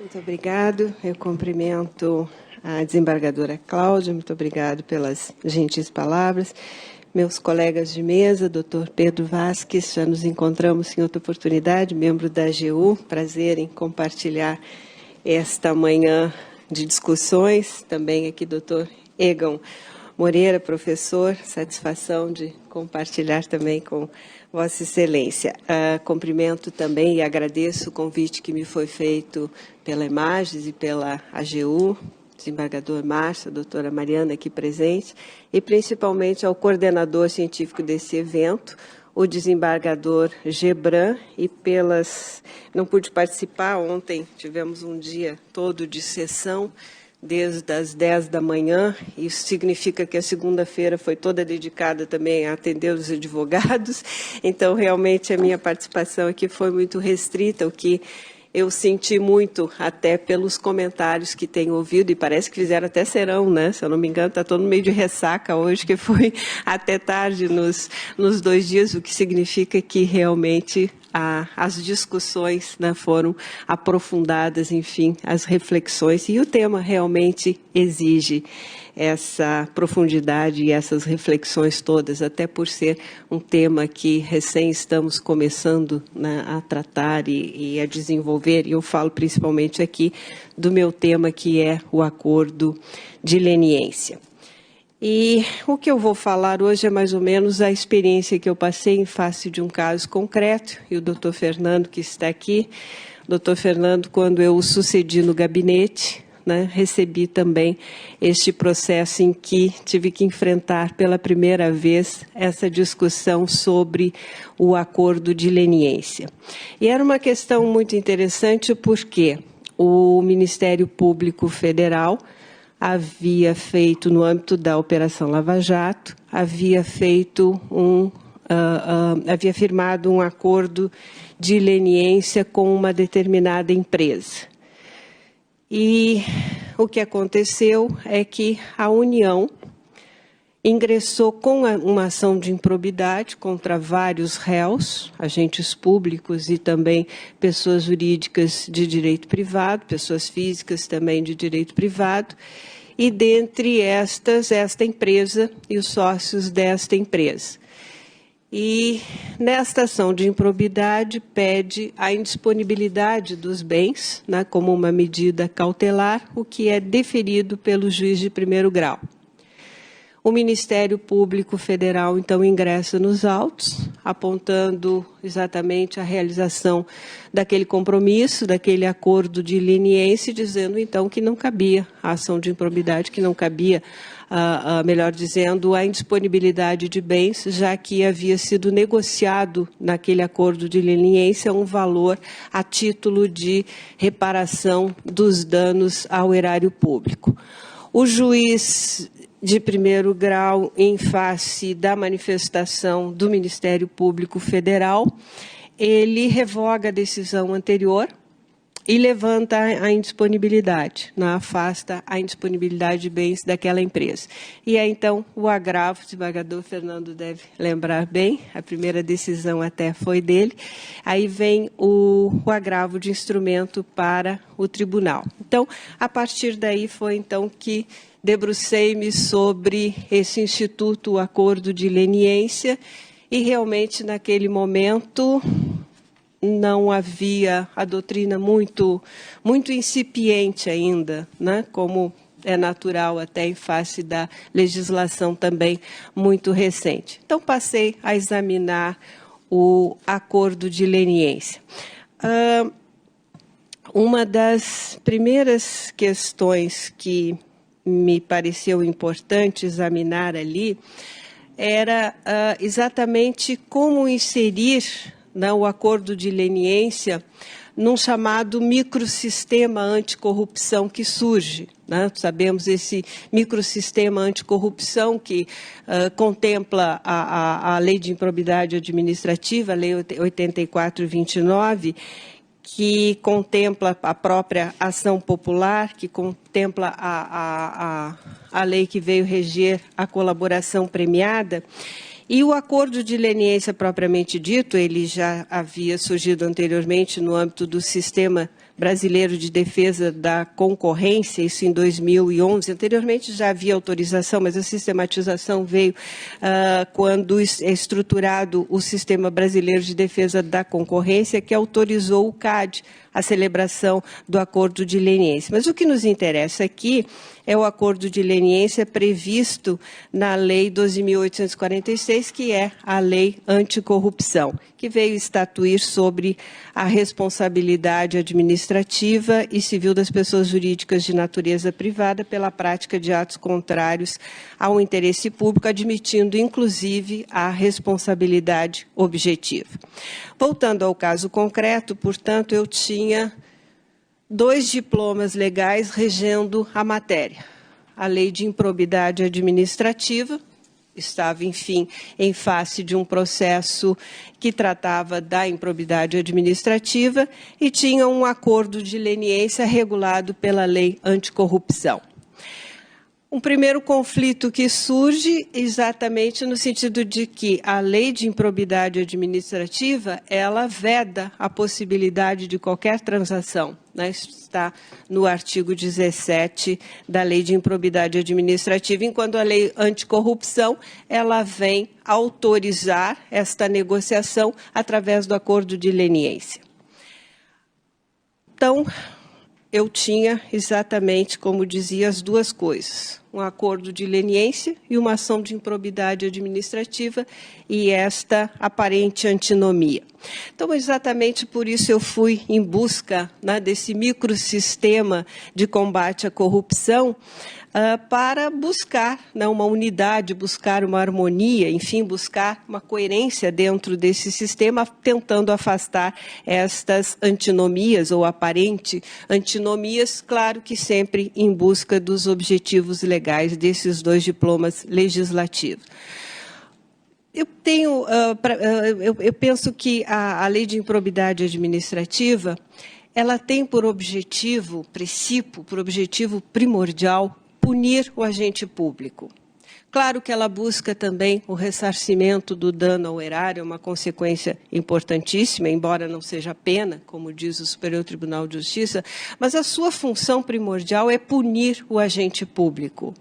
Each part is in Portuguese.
Muito obrigado. Eu cumprimento a desembargadora Cláudia, muito obrigado pelas gentis palavras. Meus colegas de mesa, doutor Pedro Vasques, já nos encontramos em outra oportunidade, membro da AGU, prazer em compartilhar esta manhã de discussões. Também aqui, doutor Egon Moreira, professor, satisfação de compartilhar também com Vossa Excelência. Cumprimento também e agradeço o convite que me foi feito pela Imagens e pela AGU, desembargador Márcio, a doutora Mariana aqui presente, e principalmente ao coordenador científico desse evento, o desembargador Gebran, e não pude participar, ontem tivemos um dia todo de sessão, desde as 10 da manhã, isso significa que a segunda-feira foi toda dedicada também a atender os advogados, então realmente a minha participação aqui foi muito restrita, o que eu senti muito até pelos comentários que tenho ouvido, e parece que fizeram até serão, né? Se eu não me engano, está todo meio de ressaca hoje, que foi até tarde nos 2 dias, o que significa que realmente as discussões, né, foram aprofundadas, enfim, as reflexões, e o tema realmente exige essa profundidade e essas reflexões todas, até por ser um tema que recém estamos começando, né, a tratar e a desenvolver, e eu falo principalmente aqui do meu tema, que é o acordo de leniência. E o que eu vou falar hoje é mais ou menos a experiência que eu passei em face de um caso concreto, e o doutor Fernando, que está aqui, doutor Fernando, quando eu o sucedi no gabinete, né, recebi também este processo em que tive que enfrentar pela primeira vez essa discussão sobre o acordo de leniência. E era uma questão muito interessante porque o Ministério Público Federal havia feito, no âmbito da Operação Lava Jato, havia firmado um acordo de leniência com uma determinada empresa. E o que aconteceu é que a União ingressou com uma ação de improbidade contra vários réus, agentes públicos e também pessoas jurídicas de direito privado, pessoas físicas também de direito privado, e dentre estas, esta empresa e os sócios desta empresa. E nesta ação de improbidade pede a indisponibilidade dos bens, né, como uma medida cautelar, o que é deferido pelo juiz de primeiro grau. O Ministério Público Federal, então, ingressa nos autos, apontando exatamente a realização daquele compromisso, daquele acordo de leniência, dizendo, então, que não cabia a ação de improbidade, que não cabia, melhor dizendo, a indisponibilidade de bens, já que havia sido negociado naquele acordo de leniência um valor a título de reparação dos danos ao erário público. O juiz de primeiro grau, em face da manifestação do Ministério Público Federal, ele revoga a decisão anterior e levanta a indisponibilidade, afasta a indisponibilidade de bens daquela empresa. E é, então, o agravo, o desembargador Fernando deve lembrar bem, a primeira decisão até foi dele, aí vem o agravo de instrumento para o tribunal. Então, a partir daí foi, então, que debrucei-me sobre esse instituto, o acordo de leniência, e realmente, naquele momento, não havia a doutrina muito incipiente ainda, né, como é natural até em face da legislação também muito recente. Então, passei a examinar o acordo de leniência. Uma das primeiras questões que me pareceu importante examinar ali era exatamente como inserir, né, o acordo de leniência num chamado microsistema anticorrupção que surge, né? Sabemos esse microsistema anticorrupção que contempla a Lei de Improbidade Administrativa, a Lei 84/29, que contempla a própria ação popular, que contempla a lei que veio reger a colaboração premiada. E o acordo de leniência propriamente dito, ele já havia surgido anteriormente no âmbito do sistema Brasileiro de Defesa da Concorrência, isso em 2011. Anteriormente já havia autorização, mas a sistematização veio quando é estruturado o Sistema Brasileiro de Defesa da Concorrência, que autorizou o CAD a celebração do Acordo de Leniência. Mas o que nos interessa aqui é o Acordo de Leniência previsto na Lei 12.846, que é a Lei Anticorrupção, que veio estatuir sobre a responsabilidade administrativa e civil das pessoas jurídicas de natureza privada pela prática de atos contrários ao interesse público, admitindo, inclusive, a responsabilidade objetiva. Voltando ao caso concreto, portanto, eu tinha 2 diplomas legais regendo a matéria. A Lei de Improbidade Administrativa, estava, enfim, em face de um processo que tratava da improbidade administrativa e tinha um acordo de leniência regulado pela Lei Anticorrupção. Um primeiro conflito que surge exatamente no sentido de que a Lei de Improbidade Administrativa, ela veda a possibilidade de qualquer transação, né? Está no artigo 17 da Lei de Improbidade Administrativa, enquanto a Lei Anticorrupção, ela vem autorizar esta negociação através do acordo de leniência. Então, eu tinha exatamente, como dizia, as duas coisas, um acordo de leniência e uma ação de improbidade administrativa e esta aparente antinomia. Então, exatamente por isso eu fui em busca, né, desse microsistema de combate à corrupção, para buscar, né, uma unidade, buscar uma harmonia, enfim, buscar uma coerência dentro desse sistema, tentando afastar estas antinomias ou aparente antinomias, claro que sempre em busca dos objetivos legais desses 2 diplomas legislativos. Eu penso que a Lei de Improbidade Administrativa, ela tem por objetivo, por objetivo primordial, punir o agente público. Claro que ela busca também o ressarcimento do dano ao erário, é uma consequência importantíssima, embora não seja pena, como diz o Superior Tribunal de Justiça, mas a sua função primordial é punir o agente público.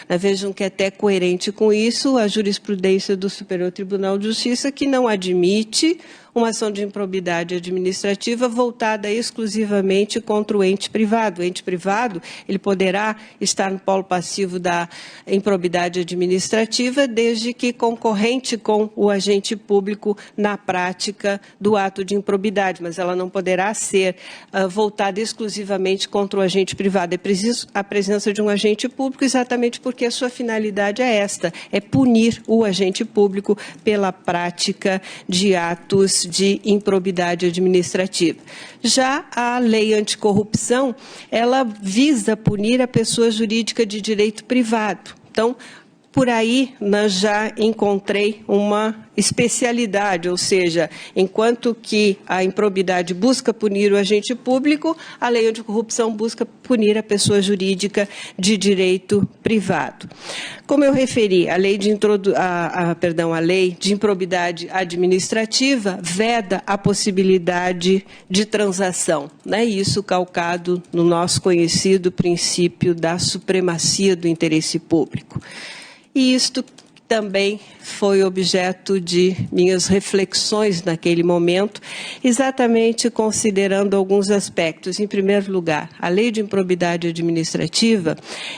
Vejam que é até coerente com isso a jurisprudência do Superior Tribunal de Justiça, que não admite uma ação de improbidade administrativa voltada exclusivamente contra o ente privado. O ente privado, ele poderá estar no polo passivo da improbidade administrativa, desde que concorrente com o agente público na prática do ato de improbidade, mas ela não poderá ser voltada exclusivamente contra o agente privado. É preciso a presença de um agente público exatamente porque a sua finalidade é esta, é punir o agente público pela prática de atos de improbidade administrativa. Já a Lei Anticorrupção, ela visa punir a pessoa jurídica de direito privado. Então, por aí, nós já encontrei uma especialidade, ou seja, enquanto que a improbidade busca punir o agente público, a Lei Anticorrupção busca punir a pessoa jurídica de direito privado. Como eu referi, a Lei de Improbidade Administrativa veda a possibilidade de transação, né? Isso calcado no nosso conhecido princípio da supremacia do interesse público. E isto também foi objeto de minhas reflexões naquele momento, exatamente considerando alguns aspectos. Em primeiro lugar, a Lei de Improbidade Administrativa,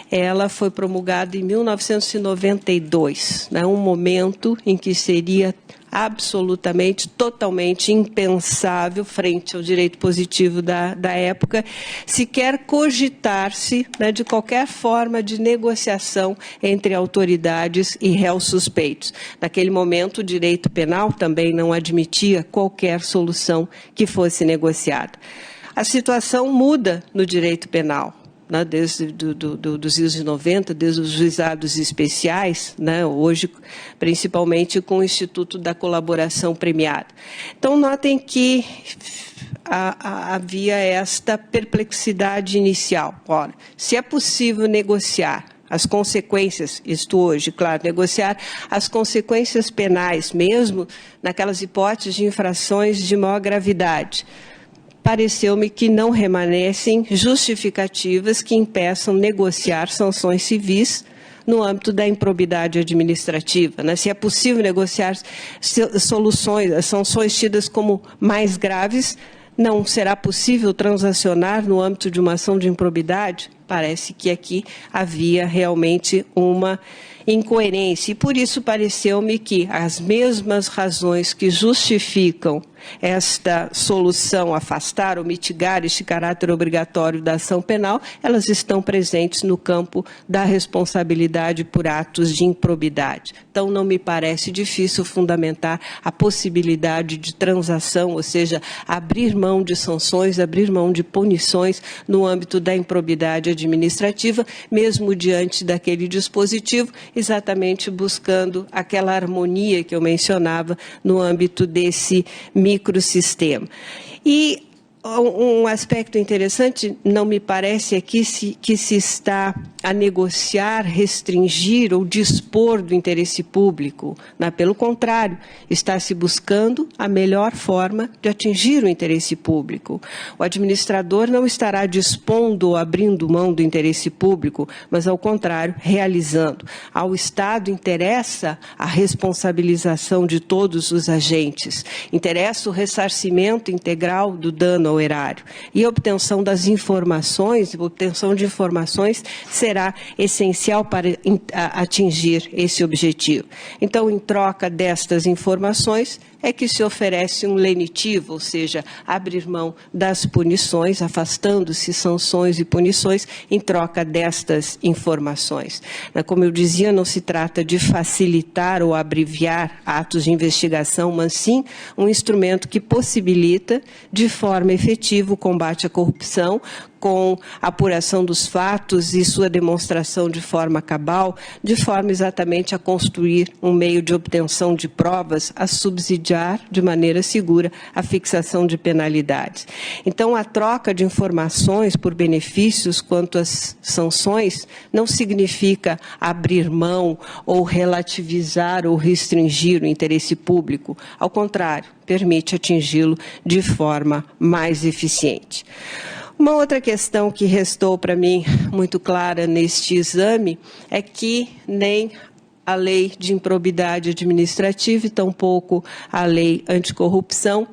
ela foi promulgada em 1992, né, um momento em que seria absolutamente, totalmente impensável, frente ao direito positivo da época, sequer cogitar-se, né, de qualquer forma de negociação entre autoridades e réus suspeitos. Naquele momento, o direito penal também não admitia qualquer solução que fosse negociada. A situação muda no direito penal, né, desde dos anos 90, desde os juizados especiais, né, hoje, principalmente com o Instituto da Colaboração Premiada. Então, notem que havia esta perplexidade inicial. Ora, se é possível negociar as consequências, isto hoje, claro, negociar as consequências penais, mesmo naquelas hipóteses de infrações de maior gravidade, pareceu-me que não remanescem justificativas que impeçam negociar sanções civis no âmbito da improbidade administrativa, né? Se é possível negociar sanções tidas como mais graves, não será possível transacionar no âmbito de uma ação de improbidade? Parece que aqui havia realmente uma incoerência, e por isso pareceu-me que as mesmas razões que justificam esta solução, afastar ou mitigar este caráter obrigatório da ação penal, elas estão presentes no campo da responsabilidade por atos de improbidade. Então, não me parece difícil fundamentar a possibilidade de transação, ou seja, abrir mão de sanções, abrir mão de punições no âmbito da improbidade administrativa, mesmo diante daquele dispositivo, exatamente buscando aquela harmonia que eu mencionava no âmbito desse microsistema. E um aspecto interessante, não me parece aqui que se está a negociar, restringir ou dispor do interesse público. Pelo contrário, está se buscando a melhor forma de atingir o interesse público. O administrador não estará dispondo ou abrindo mão do interesse público, mas, ao contrário, realizando. Ao Estado interessa a responsabilização de todos os agentes, interessa o ressarcimento integral do dano ao erário. E a obtenção das informações, a obtenção de informações será essencial para atingir esse objetivo. Então, em troca destas informações, é que se oferece um lenitivo, ou seja, abrir mão das punições, afastando-se sanções e punições em troca destas informações. Como eu dizia, não se trata de facilitar ou abreviar atos de investigação, mas sim um instrumento que possibilita, de forma efetiva, o combate à corrupção, com a apuração dos fatos e sua demonstração de forma cabal, de forma exatamente a construir um meio de obtenção de provas, a subsidiar de maneira segura a fixação de penalidades. Então, a troca de informações por benefícios quanto às sanções não significa abrir mão ou relativizar ou restringir o interesse público. Ao contrário, permite atingi-lo de forma mais eficiente. Uma outra questão que restou para mim muito clara neste exame é que nem a lei de improbidade administrativa e tampouco a lei anticorrupção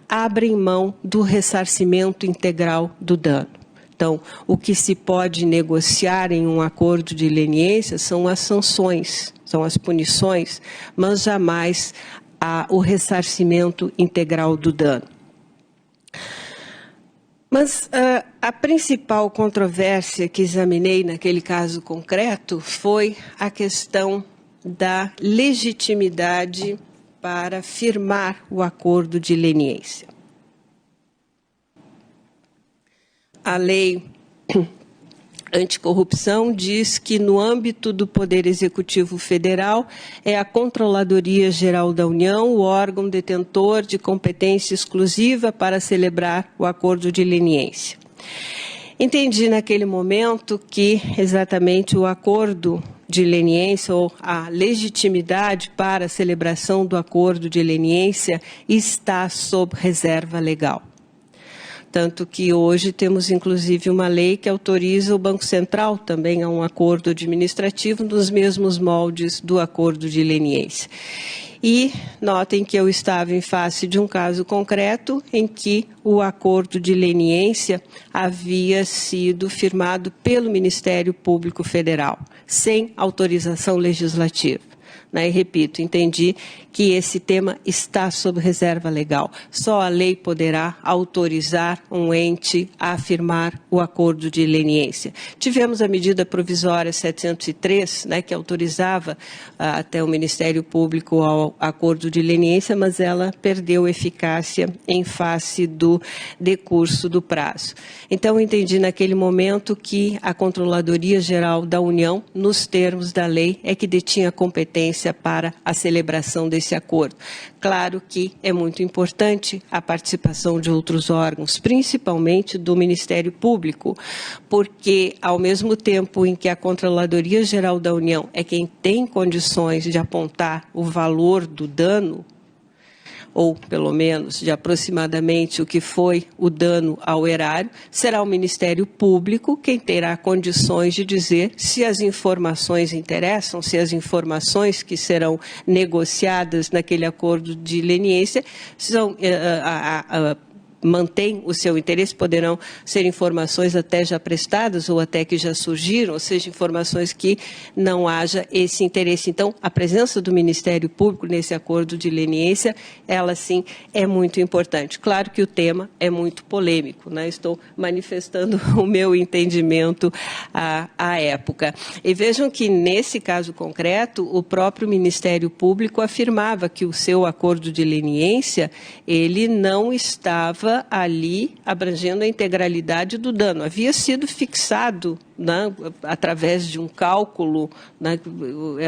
abrem mão do ressarcimento integral do dano. Então, o que se pode negociar em um acordo de leniência são as sanções, são as punições, mas jamais o ressarcimento integral do dano. Mas a principal controvérsia que examinei naquele caso concreto foi a questão da legitimidade para firmar o acordo de leniência. A lei anticorrupção diz que, no âmbito do Poder Executivo Federal, é a Controladoria Geral da União o órgão detentor de competência exclusiva para celebrar o acordo de leniência. Entendi naquele momento que exatamente o acordo de leniência ou a legitimidade para a celebração do acordo de leniência está sob reserva legal. Tanto que hoje temos, inclusive, uma lei que autoriza o Banco Central também a um acordo administrativo nos mesmos moldes do acordo de leniência. E notem que eu estava em face de um caso concreto em que o acordo de leniência havia sido firmado pelo Ministério Público Federal, sem autorização legislativa. E repito, entendi que esse tema está sob reserva legal. Só a lei poderá autorizar um ente a firmar o acordo de leniência. Tivemos a medida provisória 703, que autorizava até o Ministério Público ao acordo de leniência, mas ela perdeu eficácia em face do decurso do prazo. Então, entendi naquele momento que a Controladoria Geral da União, nos termos da lei, é que detinha a competência para a celebração desse acordo. Claro que é muito importante a participação de outros órgãos, principalmente do Ministério Público, porque, ao mesmo tempo em que a Controladoria Geral da União é quem tem condições de apontar o valor do dano, ou pelo menos de aproximadamente o que foi o dano ao erário, será o Ministério Público quem terá condições de dizer se as informações interessam, se as informações que serão negociadas naquele acordo de leniência são mantém o seu interesse, poderão ser informações até já prestadas ou até que já surgiram, ou seja, informações que não haja esse interesse. Então, a presença do Ministério Público nesse acordo de leniência, ela sim é muito importante. Claro que o tema é muito polêmico, né? Estou manifestando o meu entendimento à época. E vejam que, nesse caso concreto, o próprio Ministério Público afirmava que o seu acordo de leniência, ele não estava ali abrangendo a integralidade do dano. Havia sido fixado, né, através de um cálculo, né,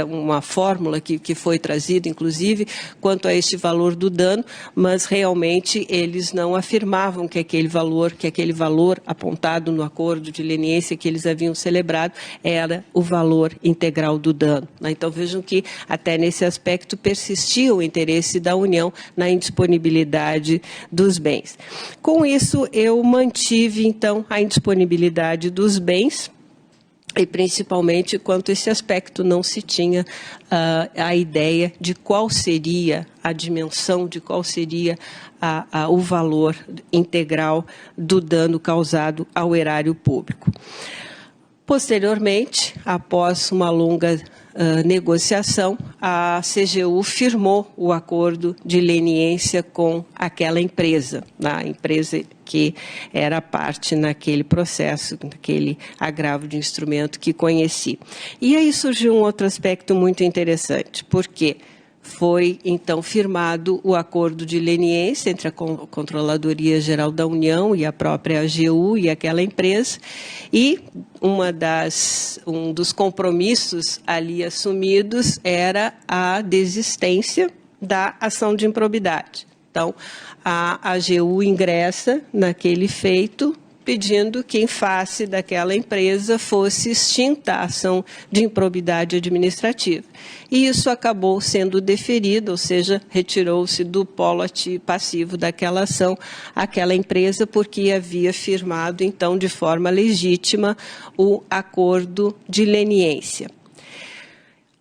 uma fórmula que foi trazida, inclusive, quanto a este valor do dano, mas realmente eles não afirmavam que aquele valor apontado no acordo de leniência que eles haviam celebrado era o valor integral do dano, né? Então, vejam que até nesse aspecto persistia o interesse da União na indisponibilidade dos bens. Com isso, eu mantive, então, a indisponibilidade dos bens, e principalmente quanto a esse aspecto não se tinha a ideia de qual seria a dimensão, de qual seria o valor integral do dano causado ao erário público. Posteriormente, após uma longa negociação, a CGU firmou o acordo de leniência com aquela empresa, a empresa que era parte naquele processo, naquele agravo de instrumento que conheci. E aí surgiu um outro aspecto muito interessante, porque foi, então, firmado o acordo de leniência entre a Controladoria Geral da União e a própria AGU e aquela empresa, e um dos compromissos ali assumidos era a desistência da ação de improbidade. Então, a AGU ingressa naquele feito, pedindo que, em face daquela empresa, fosse extinta a ação de improbidade administrativa. E isso acabou sendo deferido, ou seja, retirou-se do polo passivo daquela ação aquela empresa, porque havia firmado, então, de forma legítima, o acordo de leniência.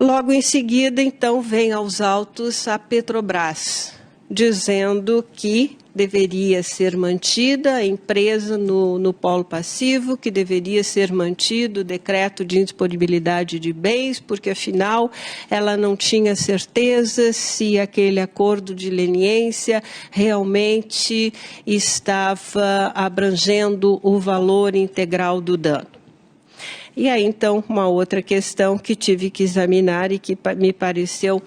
Logo em seguida, então, vem aos autos a Petrobras, dizendo que deveria ser mantida a empresa no polo passivo, que deveria ser mantido o decreto de indisponibilidade de bens, porque, afinal, ela não tinha certeza se aquele acordo de leniência realmente estava abrangendo o valor integral do dano. E aí, então, uma outra questão que tive que examinar e que me pareceu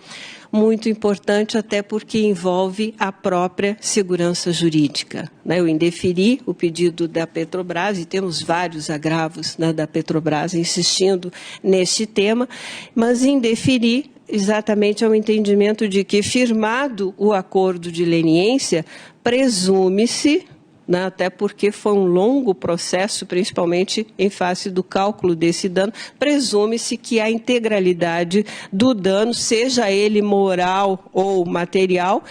muito importante, até porque envolve a própria segurança jurídica, né? Eu indeferi o pedido da Petrobras, e temos vários agravos, né, da Petrobras insistindo neste tema, mas indeferi exatamente ao entendimento de que, firmado o acordo de leniência, presume-se, né, até porque foi um longo processo, principalmente em face do cálculo desse dano, presume-se que a integralidade do dano, seja ele moral ou material,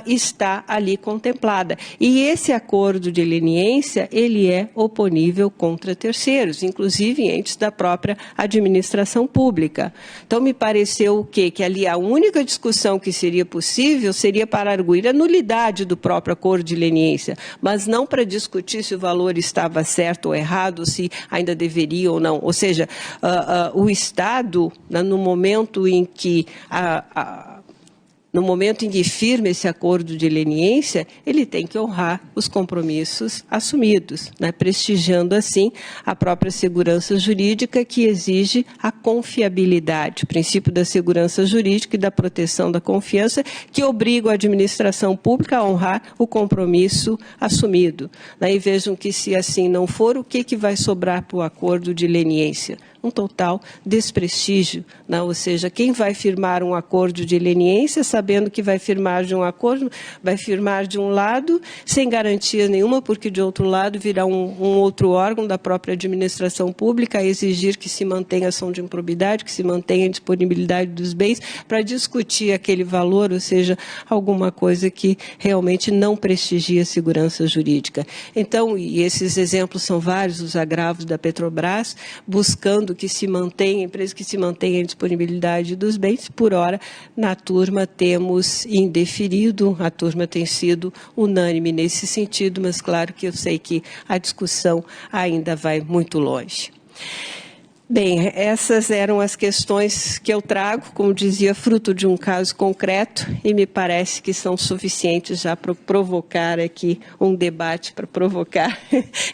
está ali contemplada. E esse acordo de leniência, ele é oponível contra terceiros, inclusive entes da própria administração pública. Então, me pareceu o quê? Que ali a única discussão que seria possível seria para arguir a nulidade do próprio acordo de leniência, mas não para discutir se o valor estava certo ou errado, se ainda deveria ou não. Ou seja, o Estado, no momento em que firma esse acordo de leniência, ele tem que honrar os compromissos assumidos, né, prestigiando, assim, a própria segurança jurídica, que exige a confiabilidade, o princípio da segurança jurídica e da proteção da confiança, que obriga a administração pública a honrar o compromisso assumido. E vejam que, se assim não for, o que vai sobrar para o acordo de leniência? Um total desprestígio, né? Ou seja, quem vai firmar um acordo de leniência, sabendo sabendo que vai firmar de um acordo, vai firmar de um lado, sem garantia nenhuma, porque de outro lado virá um outro órgão da própria administração pública a exigir que se mantenha ação de improbidade, que se mantenha a disponibilidade dos bens para discutir aquele valor, ou seja, alguma coisa que realmente não prestigia a segurança jurídica. Então, e esses exemplos são vários, os agravos da Petrobras, buscando que se mantenha, empresa que se mantenha a disponibilidade dos bens. Por ora, na turma temos indeferido, a turma tem sido unânime nesse sentido, mas claro que eu sei que a discussão ainda vai muito longe. Bem, essas eram as questões que eu trago, como dizia, fruto de um caso concreto, e me parece que são suficientes já para provocar aqui um debate, para provocar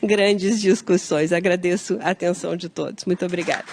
grandes discussões. Agradeço a atenção de todos. Muito obrigada.